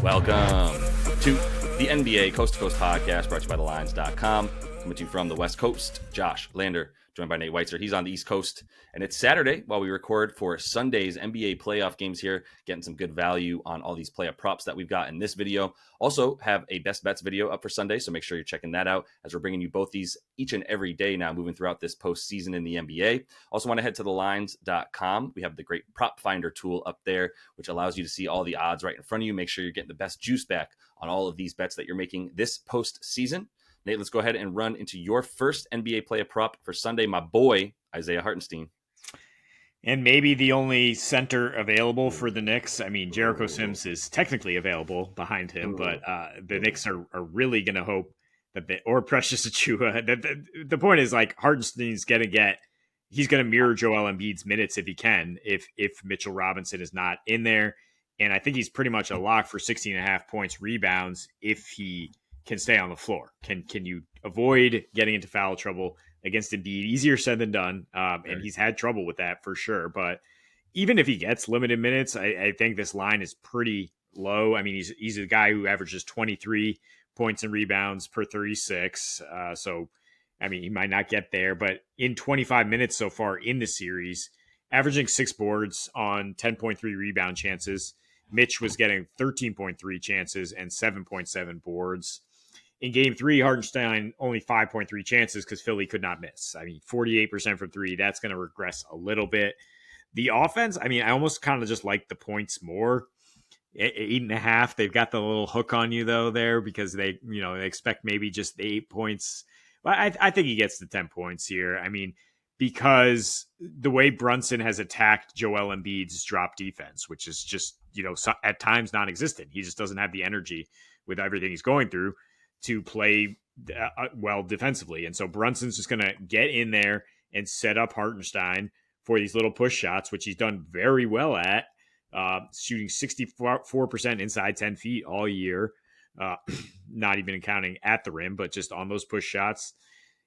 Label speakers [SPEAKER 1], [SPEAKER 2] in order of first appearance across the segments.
[SPEAKER 1] Welcome to the NBA Coast to Coast podcast brought to you by thelines.com. Coming to you from the West Coast, Josh Lander, joined by Nate Weitzer. He's on the East Coast, and it's Saturday while we record for Sunday's NBA playoff games here, getting some good value on all these playoff props that we've got in this video. Also have a best bets video up for Sunday, so make sure you're checking that out as we're bringing you both these each and every day now moving throughout this postseason in the NBA. Also want to head to thelines.com. We have the great prop finder tool up there, which allows you to see all the odds right in front of you. Make sure you're getting the best juice back on all of these bets that you're making this postseason. Nate, let's go ahead and run into your first NBA player prop for Sunday, my boy, Isaiah Hartenstein.
[SPEAKER 2] And maybe the only center available for the Knicks. I mean, Jericho Sims is technically available behind him, but the Knicks are really going to hope that or Precious Achiuwa. The point is, like, Hartenstein's going to he's going to mirror Joel Embiid's minutes if he can, if Mitchell Robinson is not in there. And I think he's pretty much a lock for 16.5 points rebounds if he can stay on the floor. Can you avoid getting into foul trouble against Embiid? Easier said than done. And he's had trouble with that for sure. But even if he gets limited minutes, I think this line is pretty low. I mean, he's a guy who averages 23 points and rebounds per 36. So, I mean, he might not get there. But in 25 minutes so far in the series, averaging 6 boards on 10.3 rebound chances. Mitch was getting 13.3 chances and 7.7 boards. In game 3, Hartenstein only 5.3 chances because Philly could not miss. I mean, 48% from 3. That's going to regress a little bit. The offense, I mean, I almost kind of just like the points more. 8.5. They've got the little hook on you, though, there because they expect maybe just the 8 points. But I think he gets the 10 points here. I mean, because the way Brunson has attacked Joel Embiid's drop defense, which is just, at times non-existent. He just doesn't have the energy with everything he's going through to play well defensively. And so Brunson's just going to get in there and set up Hartenstein for these little push shots, which he's done very well at, shooting 64% inside 10 feet all year, not even counting at the rim, but just on those push shots.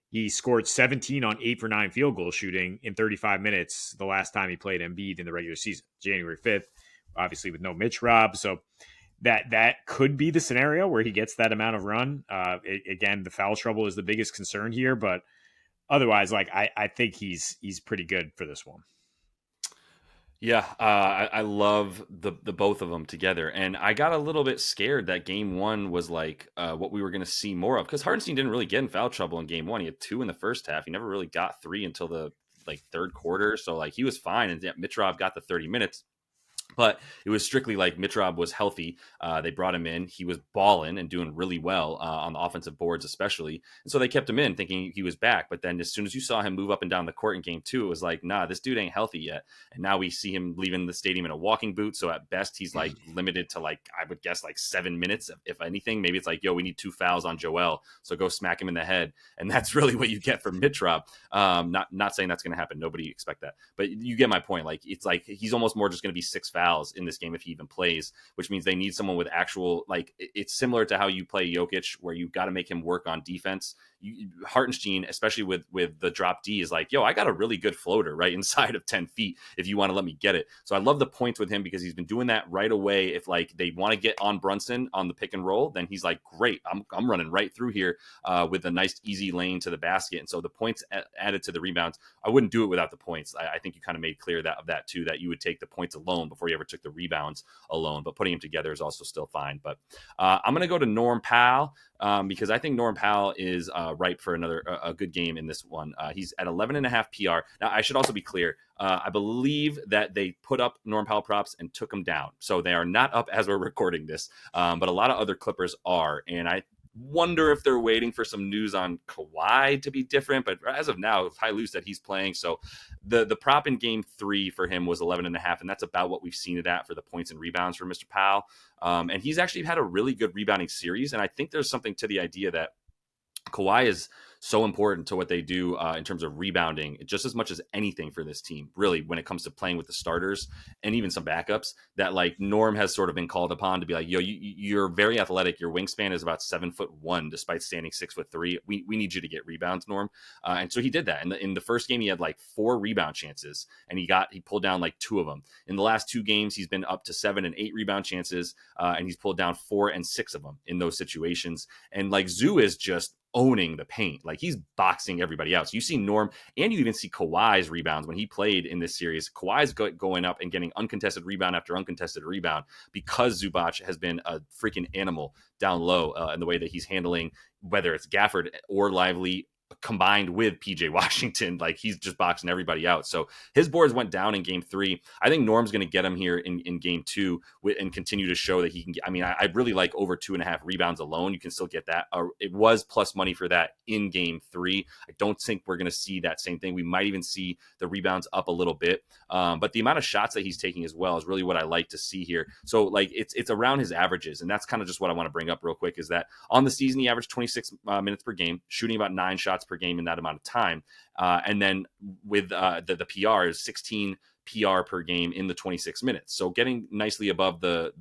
[SPEAKER 2] He scored 17 on 8 for 9 field goal shooting in 35 minutes the last time he played Embiid in the regular season, January 5th, obviously with no Mitch Rob. So that could be the scenario where he gets that amount of run. Again, the foul trouble is the biggest concern here, but otherwise, like I think he's pretty good for this one.
[SPEAKER 1] Yeah, I love the both of them together. And I got a little bit scared that game 1 was like what we were going to see more of because Hartenstein didn't really get in foul trouble in game 1. He had 2 in the first half. He never really got 3 until the third quarter. So he was fine. And Mitch Rob got the 30 minutes. But it was strictly like Mitch Rob was healthy. They brought him in. He was balling and doing really well on the offensive boards, especially. And so they kept him in thinking he was back. But then as soon as you saw him move up and down the court in game 2, it was like, nah, this dude ain't healthy yet. And now we see him leaving the stadium in a walking boot. So at best, he's limited to I would guess 7 minutes, if anything. Maybe it's we need 2 fouls on Joel. So go smack him in the head. And that's really what you get from Mitch Rob. Not saying that's going to happen. Nobody expect that. But you get my point. It's he's almost more just going to be 6 fouls in this game if he even plays, which means they need someone with actual, it's similar to how you play Jokic, where you've got to make him work on defense. Hartenstein, especially with the drop D, is I got a really good floater right inside of 10 feet if you want to let me get it. So I love the points with him because he's been doing that right away. If they want to get on Brunson on the pick and roll, then he's great, I'm running right through here with a nice easy lane to the basket. And so the points added to the rebounds, I wouldn't do it without the points. I think you kind of made clear that too, that you would take the points alone before you ever took the rebounds alone, but putting them together is also still fine. But I'm going to go to Norm Powell because I think Norm Powell is ripe for a good game in this one. He's at 11.5 PR. Now, I should also be clear. I believe that they put up Norm Powell props and took them down. So they are not up as we're recording this, but a lot of other Clippers are. And I wonder if they're waiting for some news on Kawhi to be different, but as of now, it's high loose that he's playing. So the prop in game 3 for him was 11.5, and that's about what we've seen it at for the points and rebounds for Mr. Powell. And he's actually had a really good rebounding series. And I think there's something to the idea that Kawhi is so important to what they do in terms of rebounding, just as much as anything for this team, really, when it comes to playing with the starters and even some backups. That like Norm has sort of been called upon to be like, yo, you're very athletic. Your wingspan is about 7'1", despite standing 6'3". We need you to get rebounds, Norm. And so he did that. In the first game, he had like 4 rebound chances, and he pulled down like 2 of them. In the last 2 games, he's been up to 7 and 8 rebound chances, and he's pulled down 4 and 6 of them in those situations. And like Zoo is just owning the paint. Like he's boxing everybody out. So you see Norm, and you even see Kawhi's rebounds when he played in this series. Kawhi's going up and getting uncontested rebound after uncontested rebound because Zubac has been a freaking animal down low in the way that he's handling, whether it's Gafford or Lively combined with PJ Washington. Like he's just boxing everybody out. So his boards went down in game 3. I think Norm's going to get him here in game 2 and continue to show that he can get, I mean, I really like over 2.5 rebounds alone. You can still get that. It was plus money for that in game 3. I don't think we're going to see that same thing. We might even see the rebounds up a little bit. But the amount of shots that he's taking as well is really what I like to see here. So like it's around his averages. And that's kind of just what I want to bring up real quick, is that on the season, he averaged 26 minutes per game, shooting about 9 shots per game in that amount of time. And then with the PR is 16 PR per game in the 26 minutes. So getting nicely above the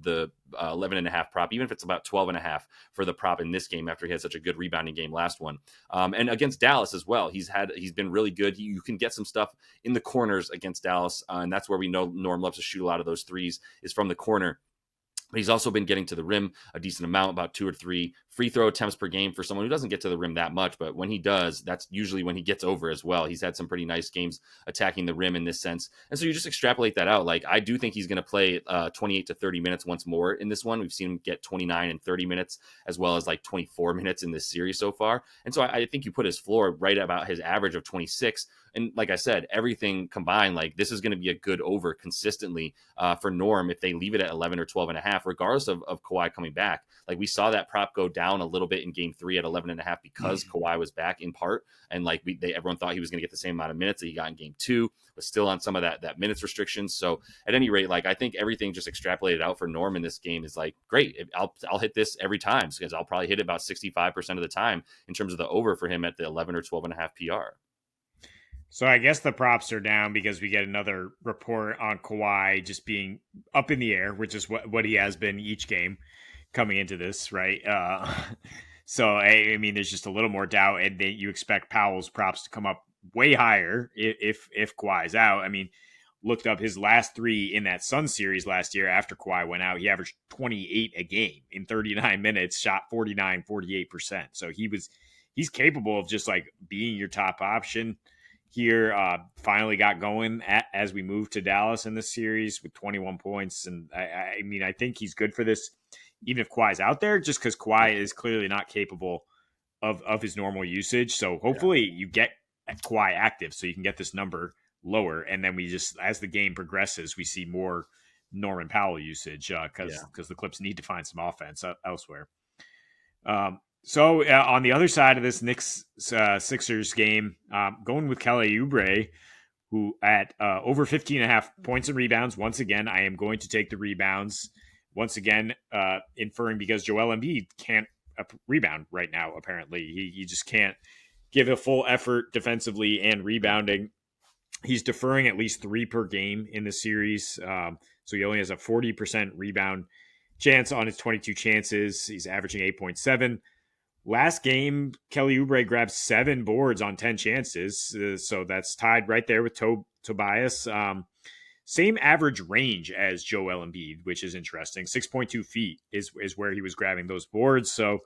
[SPEAKER 1] 11.5 prop, even if it's about 12.5 for the prop in this game after he had such a good rebounding game last one. And against Dallas as well, he's been really good. You can get some stuff in the corners against Dallas, and that's where we know Norm loves to shoot a lot of those threes, is from the corner. But he's also been getting to the rim a decent amount, about 2 or 3 free throw attempts per game for someone who doesn't get to the rim that much. But when he does, that's usually when he gets over as well. He's had some pretty nice games attacking the rim in this sense. And so you just extrapolate that out. Like I do think he's going to play 28 to 30 minutes once more in this one. We've seen him get 29 and 30 minutes as well as like 24 minutes in this series so far. And so I think you put his floor right about his average of 26. And like I said, everything combined, like this is going to be a good over consistently for Norm if they leave it at 11 or 12.5, regardless of Kawhi coming back. Like we saw that prop go down a little bit in game 3 at 11.5 because Kawhi was back in part. And like everyone thought he was going to get the same amount of minutes that he got in game 2, but still on some of that minutes restrictions. So at any rate, like I think everything just extrapolated out for Norm in this game is like, great. I'll hit this every time because I'll probably hit it about 65% of the time in terms of the over for him at the 11 or 12.5 PR.
[SPEAKER 2] So I guess the props are down because we get another report on Kawhi just being up in the air, which is what he has been each game coming into this, right? So I mean, there's just a little more doubt, and you expect Powell's props to come up way higher if Kawhi's out. I mean, looked up his last 3 in that Sun series last year after Kawhi went out. He averaged 28 a game in 39 minutes, shot 48%. So he's capable of just like being your top option here. Finally got going as we moved to Dallas in this series with 21 points. And I mean, I think he's good for this, even if Kawhi's out there, just because Kawhi is clearly not capable of his normal usage. So hopefully you get Kawhi active so you can get this number lower. And then we just, as the game progresses, we see more Norman Powell usage because the Clips need to find some offense elsewhere. So on the other side of this Knicks Sixers game, going with Kelly Oubre, who at over 15.5 points and rebounds. Once again, I am going to take the rebounds. Once again, inferring because Joel Embiid can't rebound right now. Apparently, he just can't give a full effort defensively and rebounding. He's deferring at least 3 per game in the series, so he only has a 40% rebound chance on his 22 chances. He's averaging 8.7. Last game, Kelly Oubre grabbed 7 boards on 10 chances, so that's tied right there with Tobias. Same average range as Joel Embiid, which is interesting. 6.2 feet is where he was grabbing those boards. So,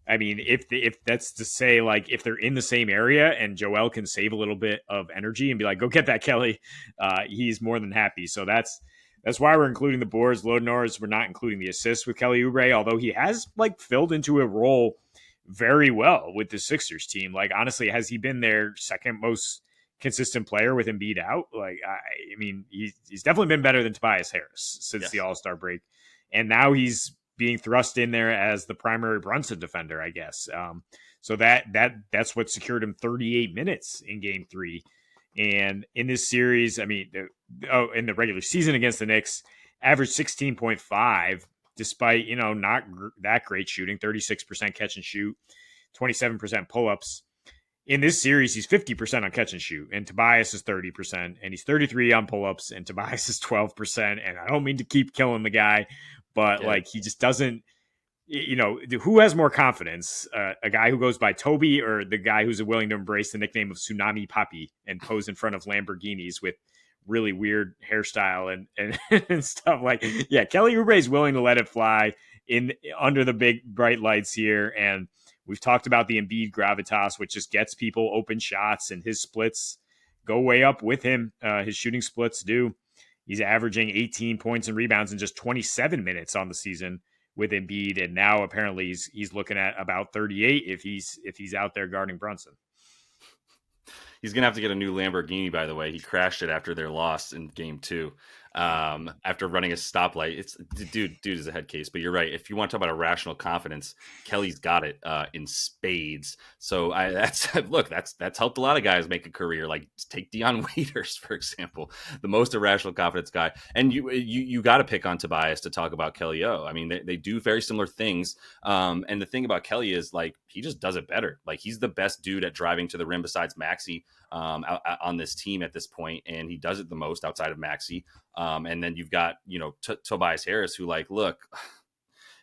[SPEAKER 2] I mean, if that's to say, like, if they're in the same area and Joel can save a little bit of energy and be like, go get that, Kelly, he's more than happy. So that's why we're including the boards. Low Norris, we're not including the assists with Kelly Oubre, although he has, like, filled into a role very well with the Sixers team. Like, honestly, has he been their second most consistent player with Embiid out? Like, I mean, he's definitely been better than Tobias Harris since the All-Star break. And now he's being thrust in there as the primary Brunson defender, I guess. So that's what secured him 38 minutes in game 3. And in this series, I mean, in the regular season against the Knicks, averaged 16.5, despite, not that great shooting, 36% catch and shoot, 27% pull-ups. in this series, he's 50% on catch and shoot, and Tobias is 30%, and he's 33 on pull ups, and Tobias is 12%. And I don't mean to keep killing the guy, but
[SPEAKER 1] Get it.
[SPEAKER 2] like he just doesn't, who has more confidence? A guy who goes by Toby or the guy who's willing to embrace the nickname of Tsunami Papi and pose in front of Lamborghinis with really weird hairstyle and, and stuff like, yeah, Kelly Oubre is willing to let it fly in under the big bright lights here. And we've talked about the Embiid gravitas, which just gets people open shots, and his splits go way up with him. His shooting splits do. He's averaging 18 points and rebounds in just 27 minutes on the season with Embiid, and now apparently he's looking at about 38 if he's out there guarding Brunson.
[SPEAKER 1] He's gonna have to get a new Lamborghini, by the way. He crashed it after their loss in game 2. After running a stoplight. It's dude is a head case, but you're right. If you want to talk about irrational confidence, Kelly's got it in spades. So that's helped a lot of guys make a career. Like take Dion Waiters, for example, the most irrational confidence guy. And you got to pick on Tobias to talk about Kelly O. I mean, they do very similar things. And the thing about Kelly is like he just does it better. Like he's the best dude at driving to the rim besides Maxey on this team at this point, and he does it the most outside of Maxey. And then you've got, Tobias Harris, who like, look,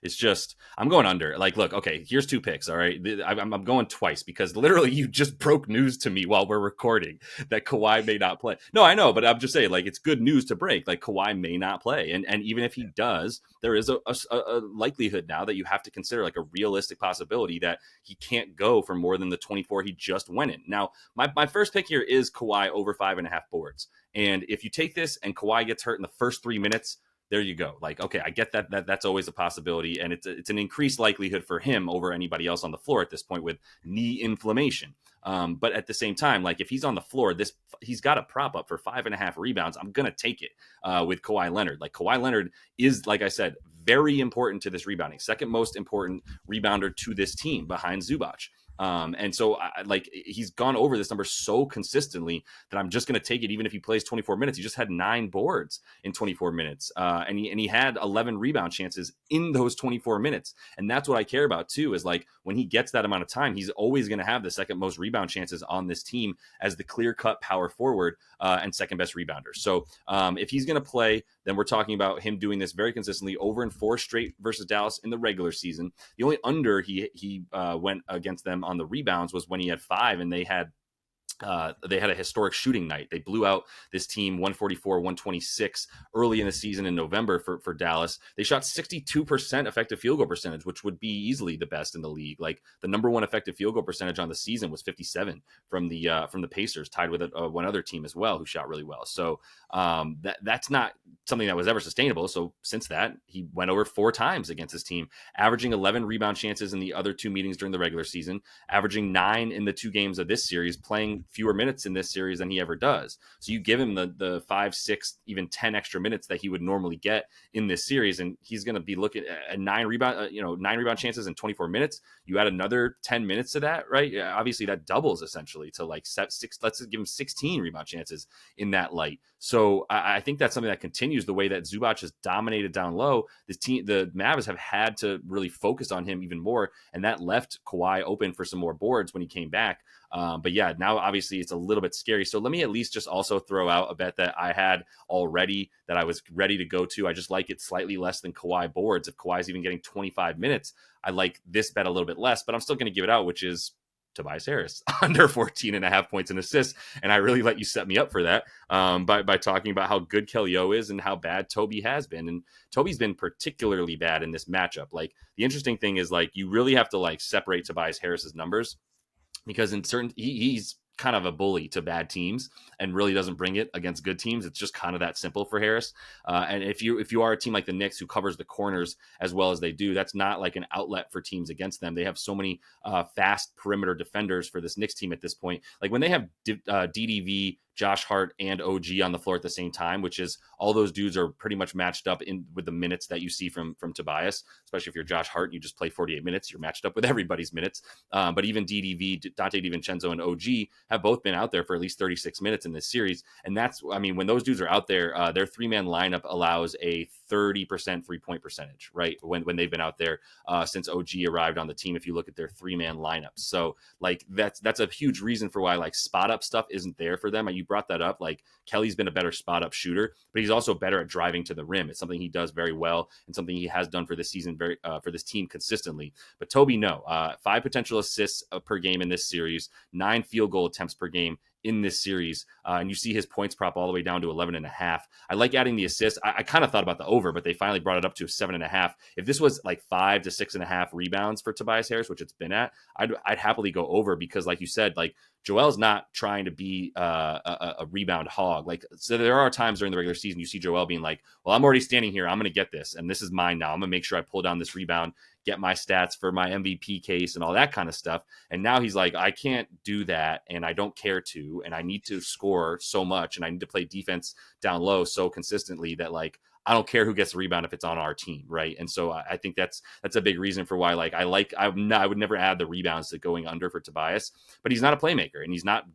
[SPEAKER 1] it's just, I'm going under. Like, look, okay, here's 2 picks. All right. I'm going twice because literally you just broke news to me while we're recording that Kawhi may not play. No, I know, but I'm just saying, like, it's good news to break. Like, Kawhi may not play. And even if he does, there is a likelihood now that you have to consider like a realistic possibility that he can't go for more than the 24 he just went in. Now, my first pick here is Kawhi over 5.5 boards. And if you take this and Kawhi gets hurt in the first 3 minutes, there you go. Like, okay, I get that's always a possibility. And it's an increased likelihood for him over anybody else on the floor at this point with knee inflammation. But at the same time, like if he's on the floor, he's got a prop up for 5.5 rebounds. I'm going to take it with Kawhi Leonard. Like Kawhi Leonard is, like I said, very important to this rebounding, second most important rebounder to this team behind Zubac. And so he's gone over this number so consistently that I'm just going to take it. Even if he plays 24 minutes, he just had 9 boards in 24 minutes. And he had 11 rebound chances in those 24 minutes. And that's what I care about too, is like when he gets that amount of time, he's always going to have the second most rebound chances on this team as the clear cut power forward and second best rebounder. So if he's going to play, then we're talking about him doing this very consistently over in 4 straight versus Dallas in the regular season. The only under he went against them on the rebounds was when he had 5, and they had a historic shooting night. They blew out this team 144-126 early in the season in November for Dallas. They shot 62% effective field goal percentage, which would be easily the best in the league. Like the number 1 effective field goal percentage on the season was 57 from the Pacers, tied with one other team as well who shot really well. So that's not something that was ever sustainable. So since that, he went over 4 times against his team, averaging 11 rebound chances in the other 2 meetings during the regular season, averaging 9 in the 2 games of this series, playing fewer minutes in this series than he ever does. So you give him the 5, 6, even 10 extra minutes that he would normally get in this series, and he's going to be looking at 9 rebound chances in 24 minutes. You add another 10 minutes to that, right? Obviously that doubles essentially to like 6. Let's give him 16 rebound chances in that light. So I think that's something that continues the way that Zubac has dominated down low. This team, the Mavs, have had to really focus on him even more, and that left Kawhi open for some more boards when he came back. But yeah, now obviously it's a little bit scary. So let me at least just also throw out a bet that I had already that I was ready to go to. I just like it slightly less than Kawhi boards. If Kawhi's even getting 25 minutes, I like this bet a little bit less, but I'm still going to give it out, which is Tobias Harris under 14.5 points and assists. And I really let you set me up for that by talking about how good Kelly O is and how bad Toby has been. And Toby's been particularly bad in this matchup. Like the interesting thing is like, you really have to like separate Tobias Harris's numbers, because in certain he's kind of a bully to bad teams and really doesn't bring it against good teams. It's just kind of that simple for Harris. And if you are a team like the Knicks who covers the corners as well as they do, that's not like an outlet for teams against them. They have so many fast perimeter defenders for this Knicks team at this point. Like when they have DDV, Josh Hart, and OG on the floor at the same time, which is all those dudes are pretty much matched up in with the minutes that you see from Tobias, especially if you're Josh Hart and you just play 48 minutes, you're matched up with everybody's minutes. But even DDV, Dante DiVincenzo, and OG have both been out there for at least 36 minutes in this series. And that's, I mean, when those dudes are out there, their 3-man lineup allows a 30% 3-point percentage, right? When they've been out there since OG arrived on the team, if you look at their 3-man lineups. So like that's a huge reason for why like spot up stuff isn't there for them. And you brought that up. Like Kelly's been a better spot up shooter, but he's also better at driving to the rim. It's something he does very well and something he has done for this season, for this team consistently. But Toby, no, 5 potential assists per game in this series, 9 field goal attempts per game in this series. And you see his points prop all the way down to 11.5. I like adding the assist. I kind of thought about the over, but they finally brought it up to 7.5. If this was like 5 to 6.5 rebounds for Tobias Harris, which it's been at, I'd happily go over, because like you said, like Joel's not trying to be a rebound hog. Like, so there are times during the regular season you see Joel being like, well, I'm already standing here, I'm going to get this, and this is mine now. I'm going to make sure I pull down this rebound, get my stats for my MVP case and all that kind of stuff. And now he's like, I can't do that, and I don't care to, and I need to score so much, and I need to play defense down low so consistently that like I don't care who gets the rebound if it's on our team, right? And so I think that's a big reason for why like I would never add the rebounds to going under for Tobias, but he's not a playmaker, and he's not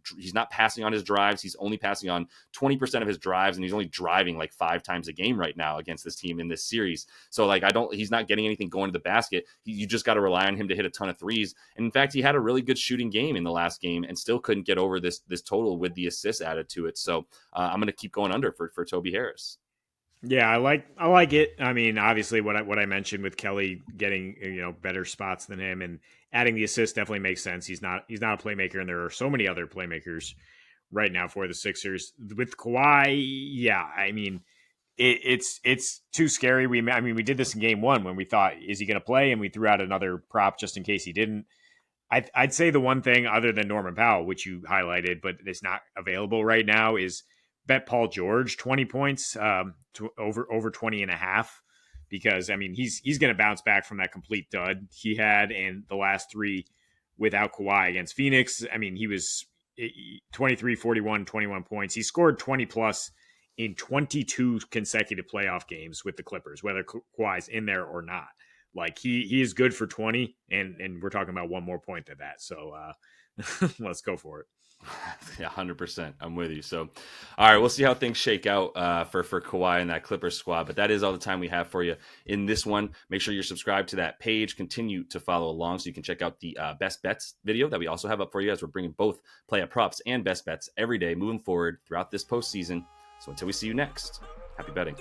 [SPEAKER 1] passing on his drives. He's only passing on 20% of his drives, and he's only driving like 5 times a game right now against this team in this series. So like he's not getting anything going to the basket. You just got to rely on him to hit a ton of threes. And in fact, he had a really good shooting game in the last game and still couldn't get over this total with the assists added to it. So I'm going to keep going under for Toby Harris.
[SPEAKER 2] Yeah, I like it. I mean, obviously, what I mentioned with Kelly getting better spots than him and adding the assist definitely makes sense. He's not a playmaker, and there are so many other playmakers right now for the Sixers. With Kawhi, yeah, I mean, it's too scary. We did this in Game 1 when we thought, is he going to play, and we threw out another prop just in case he didn't. I'd say the one thing other than Norman Powell, which you highlighted, but it's not available right now, is bet Paul George 20 points to over 20 and a half, because I mean he's going to bounce back from that complete dud he had in the last 3 without Kawhi against Phoenix. I mean, he was 23, 41, 21 points. He scored 20 plus in 22 consecutive playoff games with the Clippers, whether Kawhi's in there or not. Like he is good for 20, and we're talking about one more point than that. So let's go for it.
[SPEAKER 1] Yeah, 100%. I'm with you. So, all right, we'll see how things shake out for Kawhi and that Clippers squad. But that is all the time we have for you in this one. Make sure you're subscribed to that page. Continue to follow along so you can check out the best bets video that we also have up for you, as we're bringing both play at props and best bets every day moving forward throughout this postseason. So until we see you next, happy betting.